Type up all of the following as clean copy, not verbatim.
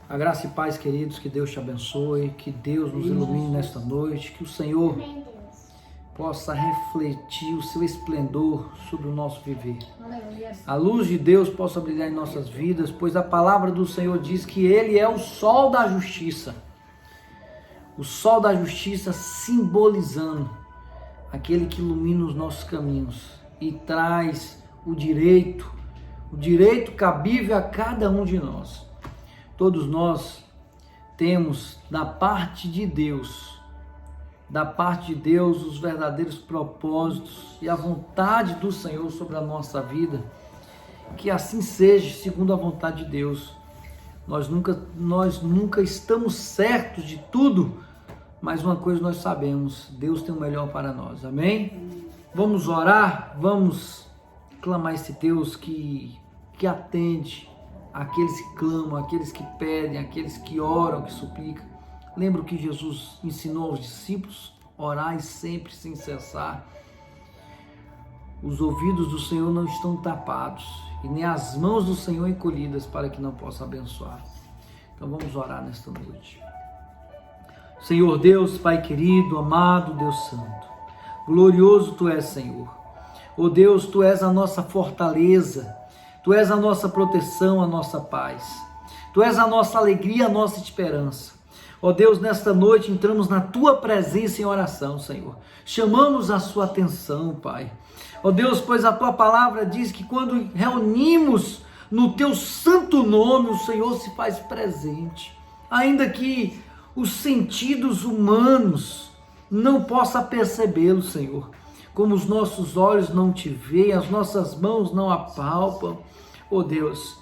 A graça e paz, queridos, que Deus te abençoe, que Deus nos ilumine nesta noite, que o Senhor possa refletir o seu esplendor sobre o nosso viver. A luz de Deus possa brilhar em nossas vidas, pois a palavra do Senhor diz que Ele é o sol da justiça. O sol da justiça simbolizando aquele que ilumina os nossos caminhos e traz o direito cabível a cada um de nós. Todos nós temos da parte de Deus os verdadeiros propósitos e a vontade do Senhor sobre a nossa vida. Que assim seja, segundo a vontade de Deus. Nós nunca estamos certos de tudo, mas uma coisa nós sabemos: Deus tem o melhor para nós. Amém? Vamos orar, vamos clamar esse Deus que atende aqueles que clamam, aqueles que pedem, aqueles que oram, que suplicam. Lembra o que Jesus ensinou aos discípulos? Orai sempre sem cessar. Os ouvidos do Senhor não estão tapados e nem as mãos do Senhor encolhidas para que não possa abençoar. Então vamos orar nesta noite. Senhor Deus, Pai querido, amado Deus Santo, glorioso Tu és, Senhor. Oh Deus, Tu és a nossa fortaleza, Tu és a nossa proteção, a nossa paz. Tu és a nossa alegria, a nossa esperança. Ó Deus, nesta noite entramos na Tua presença em oração, Senhor. Chamamos a Sua atenção, Pai. Ó Deus, pois a Tua palavra diz que quando reunimos no Teu santo nome, o Senhor se faz presente. Ainda que os sentidos humanos não possam percebê-lo, Senhor. Como os nossos olhos não Te veem, as nossas mãos não apalpam. Ó Deus,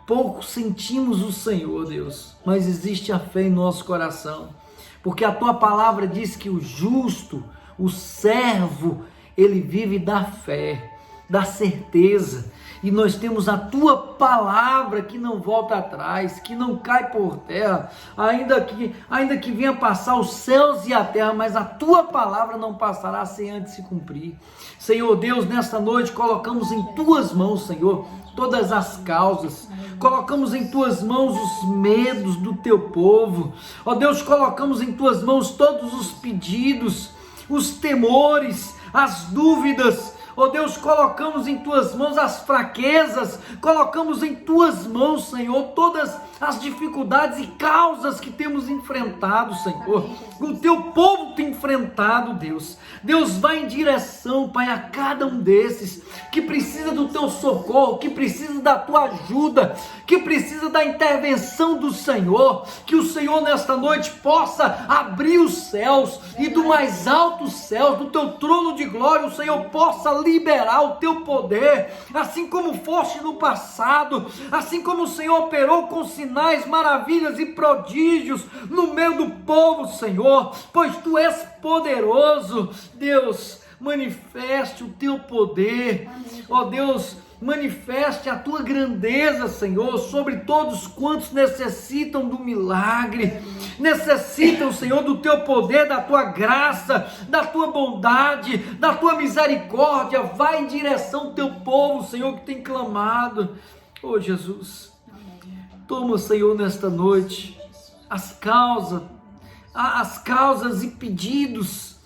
pouco sentimos o Senhor, Deus, mas existe a fé em nosso coração, porque a Tua palavra diz que o justo, o servo, ele vive da fé, da certeza, e nós temos a Tua palavra que não volta atrás, que não cai por terra, ainda que venha passar os céus e a terra, mas a Tua palavra não passará sem antes se cumprir. Senhor Deus, nesta noite colocamos em Tuas mãos, Senhor, todas as causas, colocamos em Tuas mãos os medos do Teu povo. Ó Deus, colocamos em Tuas mãos todos os pedidos, os temores, as dúvidas. Ó Deus, colocamos em Tuas mãos as fraquezas, colocamos em Tuas mãos, Senhor, todas as dificuldades e causas que temos enfrentado, Senhor. O Teu povo tem enfrentado, Deus. Deus, vai em direção, Pai, a cada um desses que precisa do Teu socorro, que precisa da Tua ajuda, que precisa da intervenção do Senhor. Que o Senhor nesta noite possa abrir os céus e do mais alto céu, do Teu trono de glória, o Senhor possa liberar o Teu poder, assim como foste no passado, assim como o Senhor operou com sinais, maravilhas e prodígios no meio do povo, Senhor, pois Tu és poderoso. Deus, manifeste o Teu poder. Ó Deus, manifeste a Tua grandeza, Senhor, sobre todos quantos necessitam do milagre, necessitam, Senhor, do Teu poder, da Tua graça, da Tua bondade, da Tua misericórdia. Vai em direção ao Teu povo, Senhor, que tem clamado. Oh Jesus, toma, Senhor, nesta noite as causas e pedidos.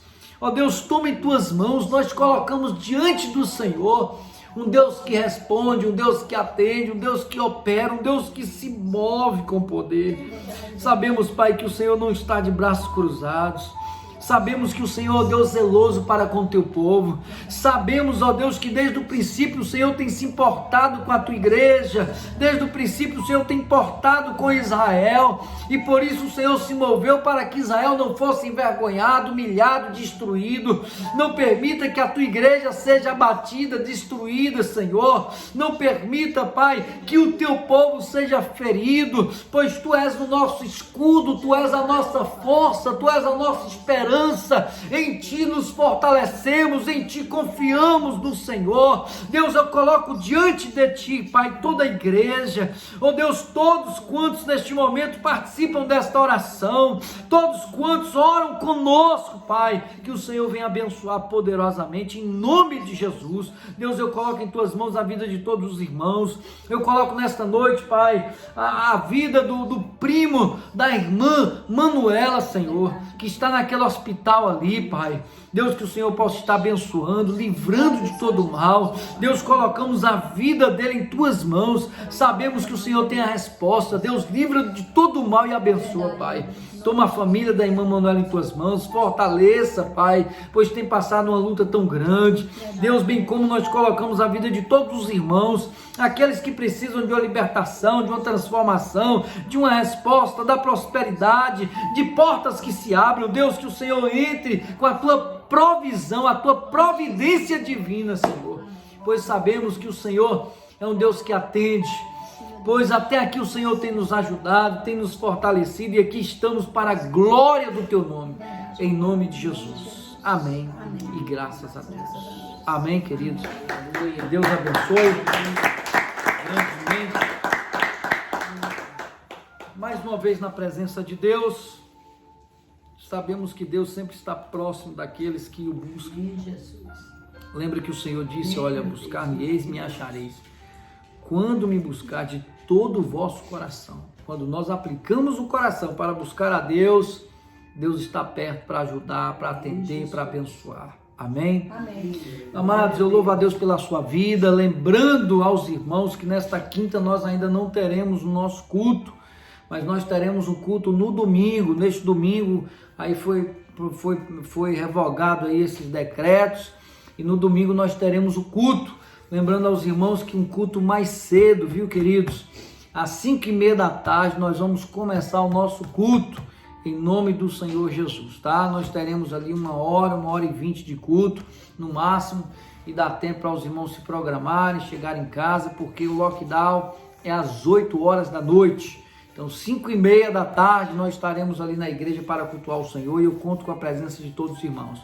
Ó Deus, toma em Tuas mãos, nós colocamos diante do Senhor. Um Deus que responde, um Deus que atende, um Deus que opera, um Deus que se move com poder. Sabemos, Pai, que o Senhor não está de braços cruzados. Sabemos que o Senhor é Deus zeloso para com o Teu povo. Sabemos, ó Deus, que desde o princípio o Senhor tem se importado com a Tua igreja. Desde o princípio o Senhor tem importado com Israel. E por isso o Senhor se moveu para que Israel não fosse envergonhado, humilhado, destruído. Não permita que a Tua igreja seja abatida, destruída, Senhor. Não permita, Pai, que o Teu povo seja ferido, pois Tu és o nosso escudo, Tu és a nossa força, Tu és a nossa esperança. esperança, em Ti nos fortalecemos, em Ti confiamos no Senhor. Deus, eu coloco diante de Ti, Pai, toda a igreja, oh Deus, todos quantos neste momento participam desta oração, todos quantos oram conosco, Pai, que o Senhor venha abençoar poderosamente, em nome de Jesus. Deus, eu coloco em Tuas mãos a vida de todos os irmãos, eu coloco nesta noite, Pai, a vida do primo, da irmã Manuela, Senhor, que está naquele hospital ali, Pai. Deus, que o Senhor possa estar abençoando, livrando de todo o mal. Deus, colocamos a vida dele em Tuas mãos, sabemos que o Senhor tem a resposta. Deus, livra de todo o mal e abençoa, Pai. Toma a família da irmã Manuela em Tuas mãos, fortaleça, Pai, pois tem passado uma luta tão grande. Deus, bem como nós colocamos a vida de todos os irmãos, aqueles que precisam de uma libertação, de uma transformação, de uma resposta, da prosperidade, de portas que se abram. Deus, que o Senhor entre com a Tua provisão, a Tua providência divina, Senhor, pois sabemos que o Senhor é um Deus que atende, pois até aqui o Senhor tem nos ajudado, tem nos fortalecido, e aqui estamos para a glória do Teu nome, em nome de Jesus. Amém. E graças a Deus. Amém, queridos. Deus abençoe grandemente. Mais uma vez na presença de Deus. Sabemos que Deus sempre está próximo daqueles que o buscam. Lembra que o Senhor disse: olha, buscar-me-eis, me achareis, quando me buscar de todo o vosso coração. Quando nós aplicamos o coração para buscar a Deus, Deus está perto para ajudar, para atender, para abençoar. Amém? Amém. Amados, eu louvo a Deus pela sua vida, lembrando aos irmãos que nesta quinta nós ainda não teremos o nosso culto, mas nós teremos o culto no domingo. Neste domingo aí foi revogado aí esses decretos, e no domingo nós teremos o culto. Lembrando aos irmãos que um culto mais cedo, viu, queridos? Às 5:30 da tarde nós vamos começar o nosso culto, em nome do Senhor Jesus, tá? Nós teremos ali 1h20 de culto, no máximo, e dá tempo para os irmãos se programarem, chegarem em casa, porque o lockdown é às 8h da noite. Então, 5:30 da tarde, nós estaremos ali na igreja para cultuar o Senhor, e eu conto com a presença de todos os irmãos.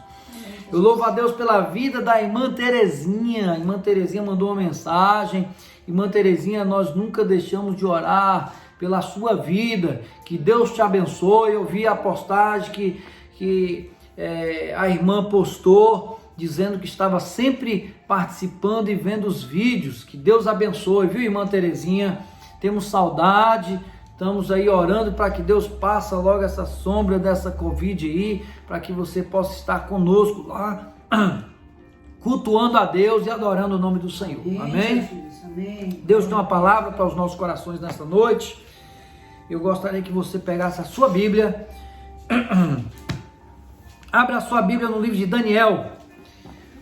Eu louvo a Deus pela vida da irmã Terezinha. A irmã Terezinha mandou uma mensagem. Irmã Terezinha, nós nunca deixamos de orar pela sua vida. Que Deus te abençoe. Eu vi a postagem que a irmã postou, dizendo que estava sempre participando e vendo os vídeos. Que Deus abençoe, viu, irmã Terezinha? Temos saudade. Estamos aí orando para que Deus passe logo essa sombra dessa Covid aí, para que você possa estar conosco lá, cultuando a Deus e adorando o nome do Senhor. Amém? Amém. Deus tem uma palavra para os nossos corações nesta noite. Eu gostaria que você pegasse a sua Bíblia. Abra a sua Bíblia no livro de Daniel.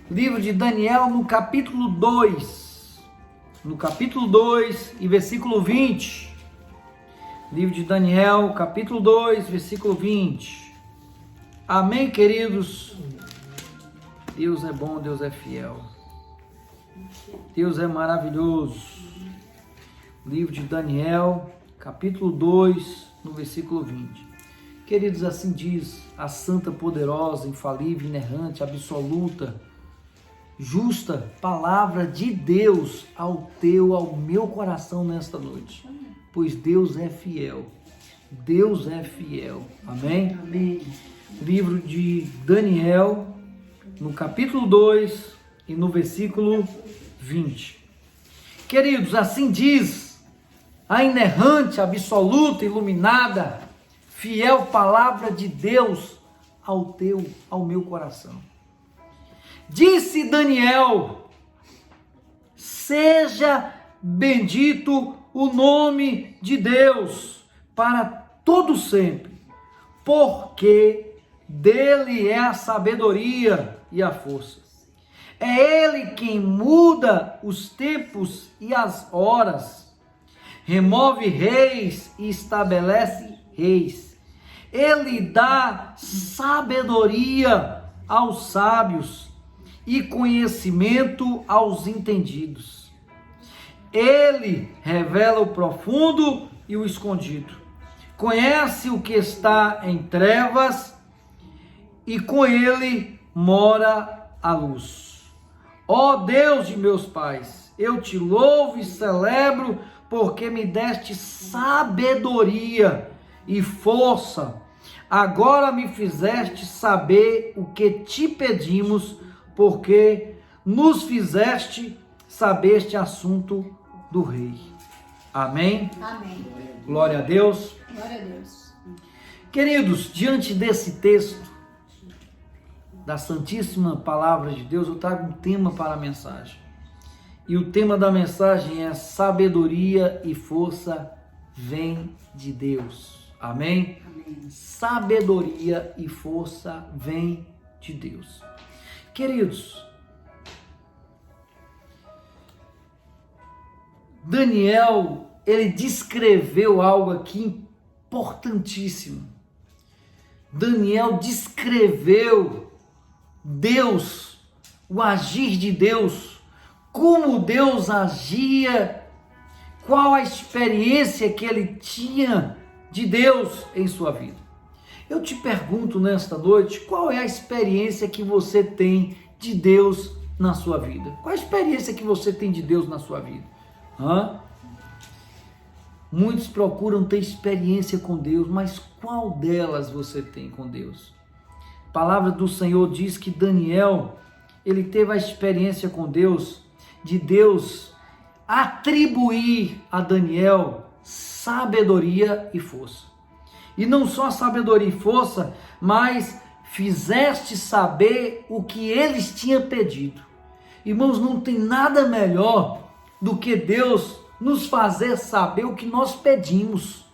Livro de Daniel, no capítulo 2. No capítulo 2 e versículo 20. Livro de Daniel, capítulo 2, versículo 20. Amém, queridos? Deus é bom, Deus é fiel. Deus é maravilhoso. Livro de Daniel, capítulo 2, no versículo 20. Queridos, assim diz a santa, poderosa, infalível, inerrante, absoluta, justa palavra de Deus ao meu coração nesta noite. Pois Deus é fiel. Deus é fiel. Amém? Amém. Livro de Daniel, no capítulo 2 e no versículo 20. Queridos, assim diz a inerrante, absoluta, iluminada, fiel palavra de Deus ao meu coração. Disse Daniel: seja bendito o nome de Deus para todo sempre, porque dele é a sabedoria e a força. É ele quem muda os tempos e as horas, remove reis e estabelece reis. Ele dá sabedoria aos sábios e conhecimento aos entendidos. Ele revela o profundo e o escondido. Conhece o que está em trevas e com ele mora a luz. Ó Deus de meus pais, eu te louvo e celebro, porque me deste sabedoria e força. Agora me fizeste saber o que te pedimos, porque nos fizeste saber este assunto do rei. Amém? Amém. Glória a Deus. Glória a Deus. Queridos, diante desse texto da Santíssima Palavra de Deus, eu trago um tema para a mensagem. E o tema da mensagem é: sabedoria e força vem de Deus. Amém? Amém. Sabedoria e força vem de Deus. Queridos, Daniel, ele descreveu algo aqui importantíssimo. Daniel descreveu Deus, o agir de Deus, como Deus agia, qual a experiência que ele tinha de Deus em sua vida. Eu te pergunto nesta noite, qual é a experiência que você tem de Deus na sua vida? Qual a experiência que você tem de Deus na sua vida? Muitos procuram ter experiência com Deus, mas qual delas você tem com Deus? A palavra do Senhor diz que Daniel, ele teve a experiência com Deus, de Deus atribuir a Daniel sabedoria e força. E não só sabedoria e força, mas fizeste saber o que eles tinham pedido. Irmãos, não tem nada melhor do que Deus nos fazer saber o que nós pedimos.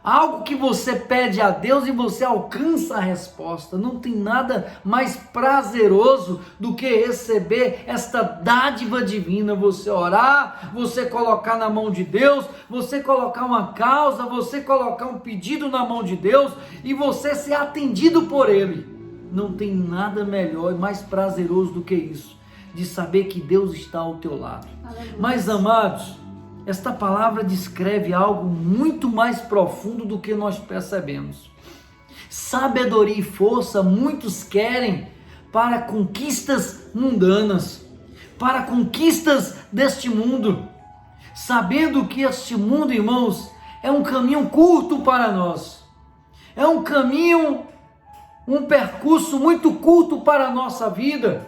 Algo que você pede a Deus e você alcança a resposta. Não tem nada mais prazeroso do que receber esta dádiva divina. Você orar, você colocar na mão de Deus, você colocar uma causa, você colocar um pedido na mão de Deus e você ser atendido por Ele. Não tem nada melhor e mais prazeroso do que isso, de saber que Deus está ao teu lado. Aleluia. Mas, amados, esta palavra descreve algo muito mais profundo do que nós percebemos. Sabedoria e força muitos querem para conquistas mundanas, para conquistas deste mundo, sabendo que este mundo, irmãos, é um caminho curto para nós, é um caminho, um percurso muito curto para a nossa vida.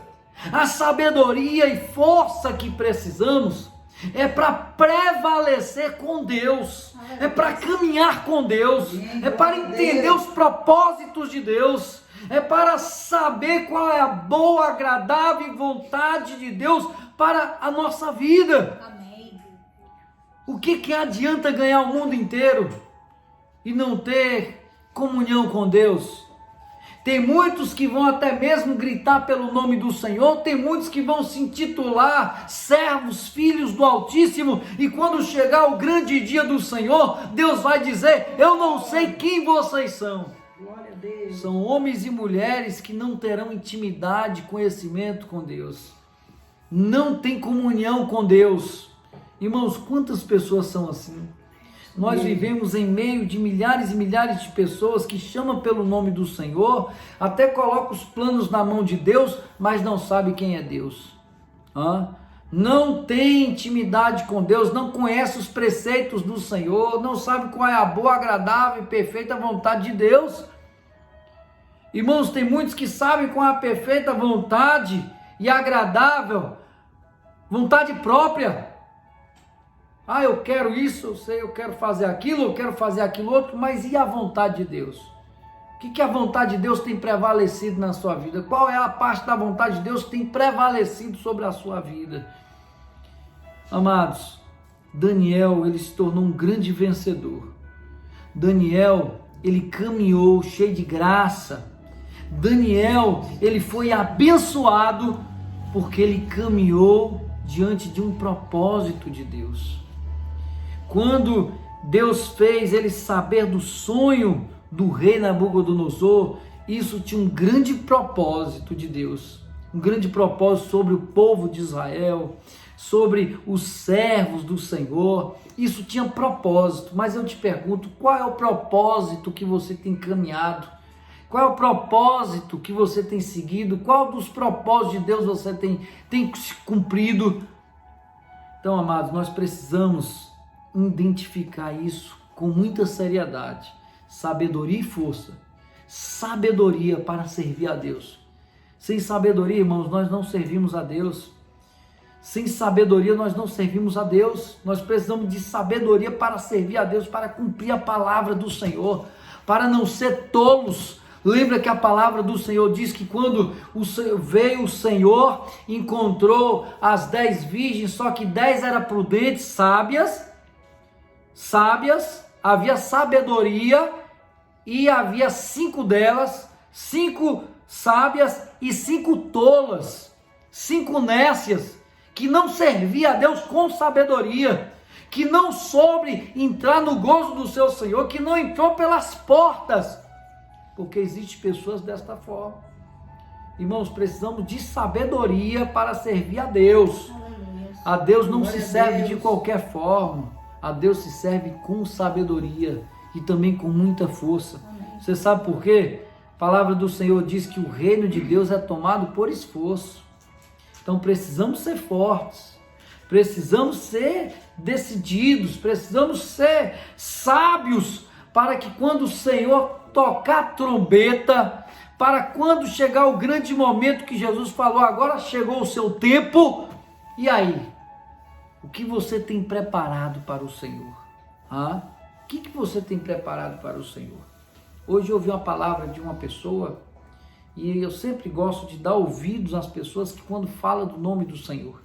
A sabedoria e força que precisamos é para prevalecer com Deus, é para caminhar com Deus, é para entender os propósitos de Deus, é para saber qual é a boa, agradável vontade de Deus para a nossa vida. Amém. O que adianta ganhar o mundo inteiro e não ter comunhão com Deus? Tem muitos que vão até mesmo gritar pelo nome do Senhor, tem muitos que vão se intitular servos, filhos do Altíssimo, e quando chegar o grande dia do Senhor, Deus vai dizer: eu não sei quem vocês são. Glória a Deus. São homens e mulheres que não terão intimidade, conhecimento com Deus, não tem comunhão com Deus. Irmãos, quantas pessoas são assim? Nós vivemos em meio de milhares e milhares de pessoas que chamam pelo nome do Senhor, até colocam os planos na mão de Deus, mas não sabe quem é Deus. Não tem intimidade com Deus, não conhece os preceitos do Senhor, não sabe qual é a boa, agradável e perfeita vontade de Deus. Irmãos, tem muitos que sabem qual é a perfeita vontade e agradável, vontade própria. Eu quero isso, eu sei, eu quero fazer aquilo, eu quero fazer aquilo outro, mas e a vontade de Deus? O que a vontade de Deus tem prevalecido na sua vida? Qual é a parte da vontade de Deus que tem prevalecido sobre a sua vida? Amados, Daniel, ele se tornou um grande vencedor. Daniel, ele caminhou cheio de graça. Daniel, ele foi abençoado porque ele caminhou diante de um propósito de Deus. Quando Deus fez ele saber do sonho do rei Nabucodonosor, isso tinha um grande propósito de Deus, um grande propósito sobre o povo de Israel, sobre os servos do Senhor. Isso tinha propósito, mas eu te pergunto, qual é o propósito que você tem caminhado? Qual é o propósito que você tem seguido? Qual dos propósitos de Deus você tem cumprido? Então, amados, nós precisamos identificar isso com muita seriedade. Sabedoria e força. Sabedoria para servir a Deus. Sem sabedoria, irmãos, nós não servimos a Deus. Sem sabedoria, nós não servimos a Deus. Nós precisamos de sabedoria para servir a Deus, para cumprir a palavra do Senhor, para não ser tolos. Lembra que a palavra do Senhor diz que quando veio o Senhor, encontrou as 10 virgens, só que 10 eram prudentes, sábias, havia sabedoria, e havia 5 delas, 5 sábias e 5 tolas, 5 nécias, que não servia a Deus com sabedoria, que não soube entrar no gozo do seu Senhor, que não entrou pelas portas, porque existem pessoas desta forma. Irmãos, precisamos de sabedoria para servir a Deus. A Deus não se serve de qualquer forma, a Deus se serve com sabedoria e também com muita força. Você sabe por quê? A palavra do Senhor diz que o reino de Deus é tomado por esforço. Então precisamos ser fortes, precisamos ser decididos, precisamos ser sábios, para que quando o Senhor tocar a trombeta, para quando chegar o grande momento que Jesus falou, agora chegou o seu tempo, e aí? O que você tem preparado para o Senhor? O que você tem preparado para o Senhor? Hoje eu ouvi uma palavra de uma pessoa, e eu sempre gosto de dar ouvidos às pessoas que quando falam do nome do Senhor.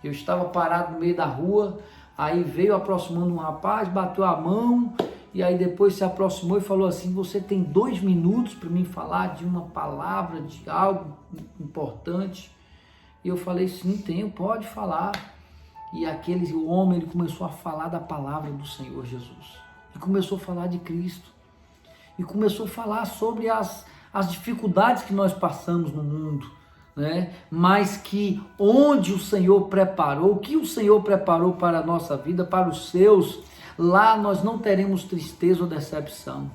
Eu estava parado no meio da rua, aí veio aproximando um rapaz, bateu a mão, e aí depois se aproximou e falou assim: você tem 2 minutos para mim falar de uma palavra, de algo importante? E eu falei: sim, tenho, pode falar. E o homem, ele começou a falar da palavra do Senhor Jesus, e começou a falar de Cristo, e começou a falar sobre as dificuldades que nós passamos no mundo, né? Mas que onde o Senhor preparou, o que o Senhor preparou para a nossa vida, para os seus, lá nós não teremos tristeza ou decepção,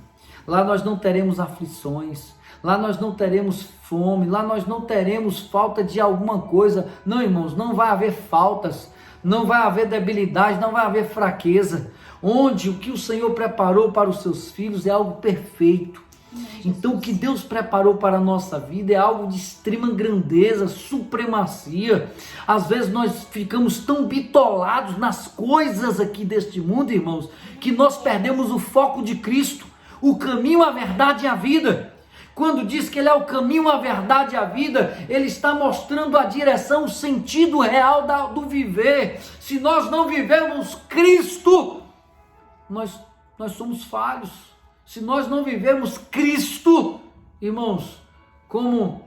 lá nós não teremos aflições, lá nós não teremos fome, lá nós não teremos falta de alguma coisa. Não, irmãos, não vai haver faltas, não vai haver debilidade, não vai haver fraqueza. Onde o que o Senhor preparou para os seus filhos é algo perfeito. Então o que Deus preparou para a nossa vida é algo de extrema grandeza, supremacia. Às vezes nós ficamos tão bitolados nas coisas aqui deste mundo, irmãos, que nós perdemos o foco de Cristo, o caminho, a verdade e a vida. Quando diz que Ele é o caminho, a verdade e a vida, Ele está mostrando a direção, o sentido real do viver. Se nós não vivemos Cristo, nós somos falhos. Se nós não vivemos Cristo, irmãos, como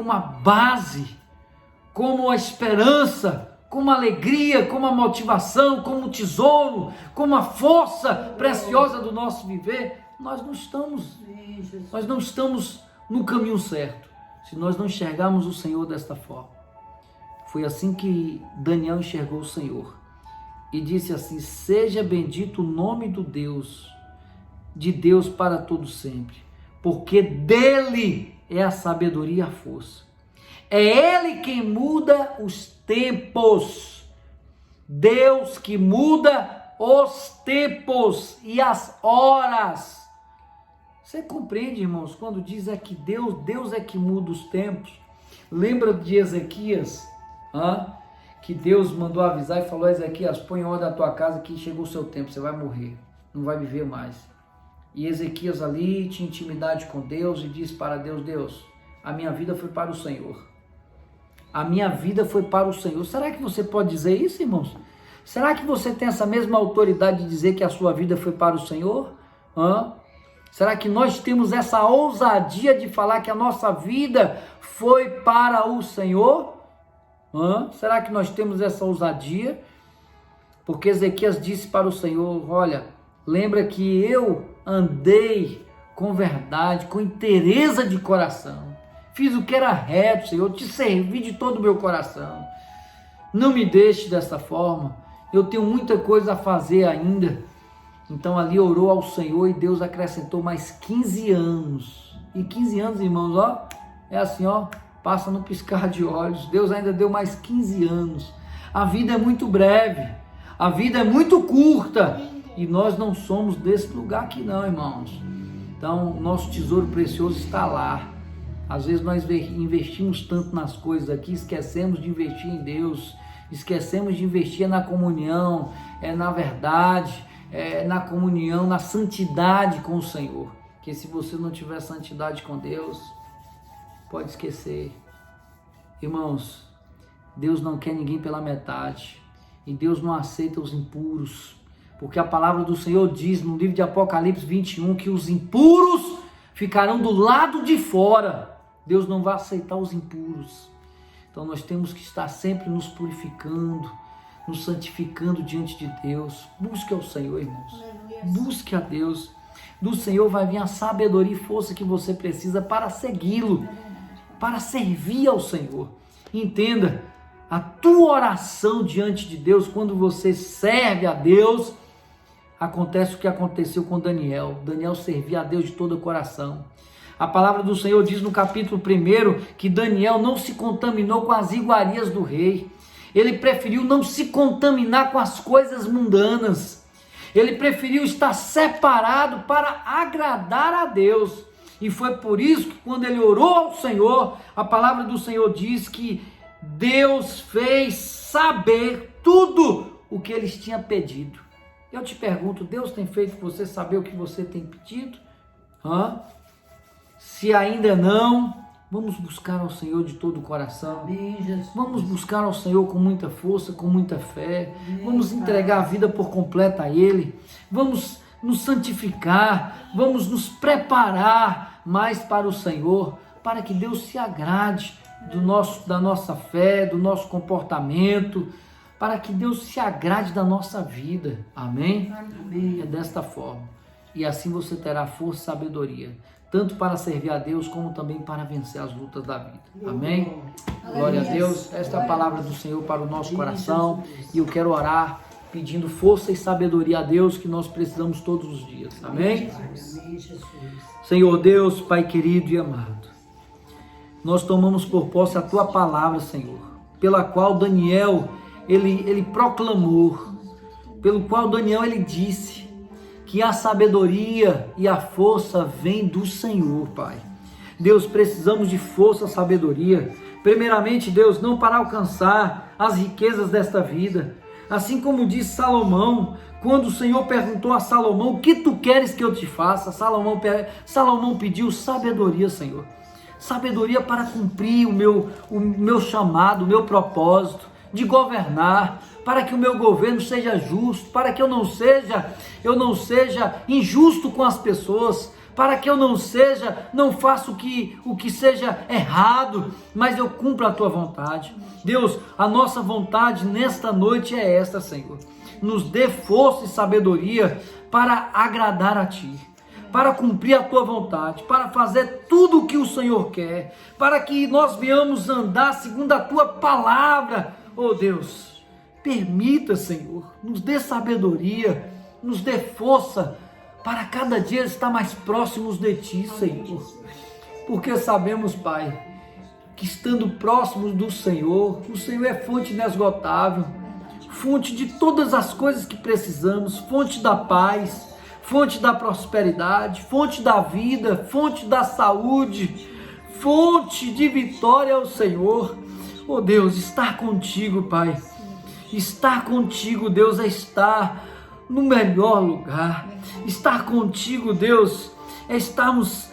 a base, como a esperança, como a alegria, como a motivação, como o tesouro, como a força preciosa do nosso viver, nós não estamos no caminho certo, se nós não enxergarmos o Senhor desta forma. Foi assim que Daniel enxergou o Senhor e disse assim: seja bendito o nome de Deus para todo sempre, porque dele é a sabedoria e a força. É Ele quem muda os tempos. Deus que muda os tempos e as horas. Você compreende, irmãos, quando diz que Deus é que muda os tempos? Lembra de Ezequias? Que Deus mandou avisar e falou: Ezequias, põe em ordem a tua casa que chegou o seu tempo, você vai morrer, não vai viver mais. E Ezequias ali tinha intimidade com Deus e disse para Deus: Deus, a minha vida foi para o Senhor. A minha vida foi para o Senhor. Será que você pode dizer isso, irmãos? Será que você tem essa mesma autoridade de dizer que a sua vida foi para o Senhor? Será que nós temos essa ousadia de falar que a nossa vida foi para o Senhor? Será que nós temos essa ousadia? Porque Ezequias disse para o Senhor: olha, lembra que eu andei com verdade, com inteireza de coração. Fiz o que era reto, Senhor, te servi de todo o meu coração. Não me deixe dessa forma. Eu tenho muita coisa a fazer ainda. Então ali orou ao Senhor e Deus acrescentou mais 15 anos. E 15 anos, irmãos, ó, é assim, ó, passa no piscar de olhos. Deus ainda deu mais 15 anos. A vida é muito breve, a vida é muito curta e nós não somos desse lugar aqui não, irmãos. Então, o nosso tesouro precioso está lá. Às vezes nós investimos tanto nas coisas aqui, esquecemos de investir em Deus, esquecemos de investir na comunhão, na verdade, na comunhão, na santidade com o Senhor. Que se você não tiver santidade com Deus, pode esquecer. Irmãos, Deus não quer ninguém pela metade e Deus não aceita os impuros, porque a palavra do Senhor diz no livro de Apocalipse 21 que os impuros ficarão do lado de fora. Deus não vai aceitar os impuros. Então nós temos que estar sempre nos purificando, nos santificando diante de Deus. Busque ao Senhor, irmãos. Busque a Deus. Do Senhor vai vir a sabedoria e força que você precisa para segui-lo, para servir ao Senhor. Entenda, a tua oração diante de Deus, quando você serve a Deus, acontece o que aconteceu com Daniel. Daniel servia a Deus de todo o coração. A palavra do Senhor diz no capítulo 1 que Daniel não se contaminou com as iguarias do rei. Ele preferiu não se contaminar com as coisas mundanas. Ele preferiu estar separado para agradar a Deus. E foi por isso que quando ele orou ao Senhor, a palavra do Senhor diz que Deus fez saber tudo o que eles tinham pedido. Eu te pergunto, Deus tem feito você saber o que você tem pedido? Se ainda não, vamos buscar ao Senhor de todo o coração. Vamos buscar ao Senhor com muita força, com muita fé. Vamos entregar a vida por completa a Ele. Vamos nos santificar. Vamos nos preparar mais para o Senhor, para que Deus se agrade da nossa fé, do nosso comportamento, para que Deus se agrade da nossa vida. Amém? Amém. É desta forma. E assim você terá força e sabedoria, tanto para servir a Deus, como também para vencer as lutas da vida. Amém? Glória a Deus. Esta é a palavra do Senhor para o nosso coração. E eu quero orar pedindo força e sabedoria a Deus, que nós precisamos todos os dias. Amém? Senhor Deus, Pai querido e amado, nós tomamos por posse a Tua palavra, Senhor, pela qual Daniel, ele proclamou, pelo qual Daniel, ele disse que a sabedoria e a força vem do Senhor, Pai. Deus, precisamos de força e sabedoria, primeiramente, Deus, não para alcançar as riquezas desta vida, assim como disse Salomão, quando o Senhor perguntou a Salomão, o que tu queres que eu te faça? Salomão pediu sabedoria, Senhor, sabedoria para cumprir o meu chamado, o meu propósito de governar, para que o meu governo seja justo, para que eu não seja injusto com as pessoas, para que eu não faça o que seja errado, mas eu cumpra a Tua vontade. Deus, a nossa vontade nesta noite é esta, Senhor. Nos dê força e sabedoria para agradar a Ti, para cumprir a Tua vontade, para fazer tudo o que o Senhor quer, para que nós venhamos andar segundo a Tua palavra. Oh Deus, permita, Senhor, nos dê sabedoria, nos dê força, para cada dia estar mais próximos de Ti, Senhor, porque sabemos, Pai, que estando próximos do Senhor, o Senhor é fonte inesgotável, fonte de todas as coisas que precisamos, fonte da paz, fonte da prosperidade, fonte da vida, fonte da saúde, fonte de vitória ao Senhor. Oh Deus, estar contigo, Pai, estar contigo, Deus, é estar no melhor lugar. Estar contigo, Deus, é estarmos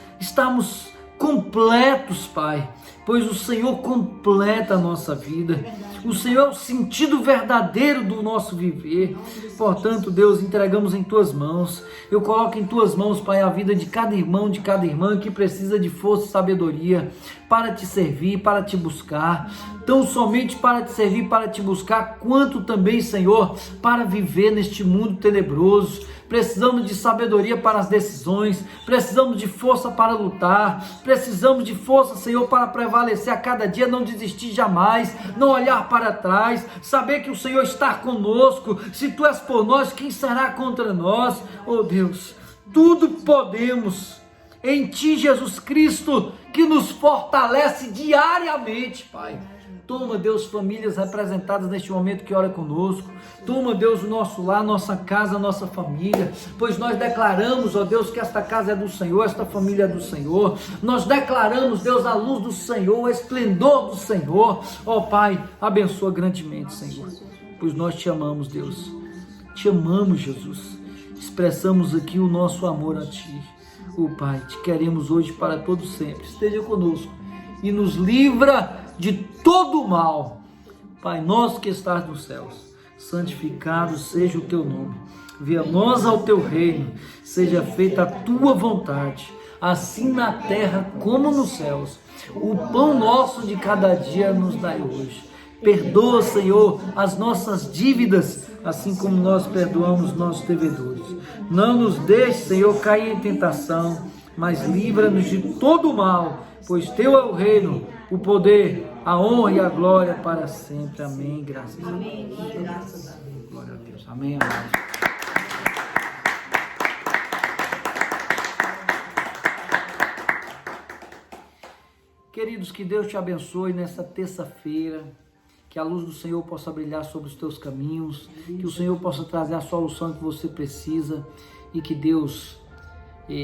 completos, Pai, pois o Senhor completa a nossa vida. O Senhor é o sentido verdadeiro do nosso viver. Portanto, Deus, entregamos em Tuas mãos. Eu coloco em Tuas mãos, Pai, a vida de cada irmão, de cada irmã que precisa de força e sabedoria para Te servir, para Te buscar. Tão somente para Te servir, para Te buscar, quanto também, Senhor, para viver neste mundo tenebroso. Precisamos de sabedoria para as decisões, precisamos de força para lutar, precisamos de força, Senhor, para prevalecer a cada dia, não desistir jamais, não olhar para trás, saber que o Senhor está conosco. Se tu és por nós, quem será contra nós? Oh Deus, tudo podemos em Ti, Jesus Cristo, que nos fortalece diariamente, Pai. Toma, Deus, famílias representadas neste momento que ora conosco. Toma, Deus, o nosso lar, nossa casa, nossa família. Pois nós declaramos, ó Deus, que esta casa é do Senhor, esta família é do Senhor. Nós declaramos, Deus, a luz do Senhor, o esplendor do Senhor. Ó Pai, abençoa grandemente, Senhor. Pois nós te amamos, Deus. Te amamos, Jesus. Expressamos aqui o nosso amor a Ti. Ó Pai, te queremos hoje para todo sempre. Esteja conosco e nos livra de todo o mal. Pai nosso que estás nos céus, santificado seja o teu nome. Venha a nós ao teu reino, seja feita a tua vontade, assim na terra como nos céus. O pão nosso de cada dia nos dai hoje. Perdoa, Senhor, as nossas dívidas, assim como nós perdoamos nossos devedores. Não nos deixe, Senhor, cair em tentação, mas livra-nos de todo o mal, pois teu é o reino, o poder, a honra e a glória para sempre. Amém. Graças a Deus. Amém. Graças a Deus. Glória a Deus. Amém. Amém. Queridos, que Deus te abençoe nessa terça-feira. Que a luz do Senhor possa brilhar sobre os teus caminhos. Que o Senhor possa trazer a solução que você precisa. E que Deus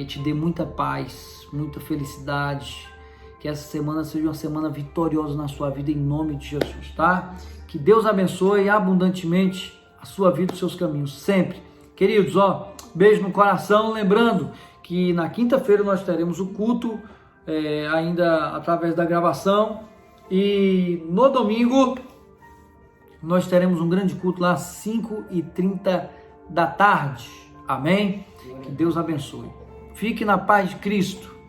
te dê muita paz, muita felicidade. Que essa semana seja uma semana vitoriosa na sua vida, em nome de Jesus, tá? Que Deus abençoe abundantemente a sua vida e os seus caminhos, sempre. Queridos, beijo no coração. Lembrando que na quinta-feira nós teremos o culto, ainda através da gravação. E no domingo nós teremos um grande culto lá às 5h30 da tarde. Amém? Que Deus abençoe. Fique na paz de Cristo.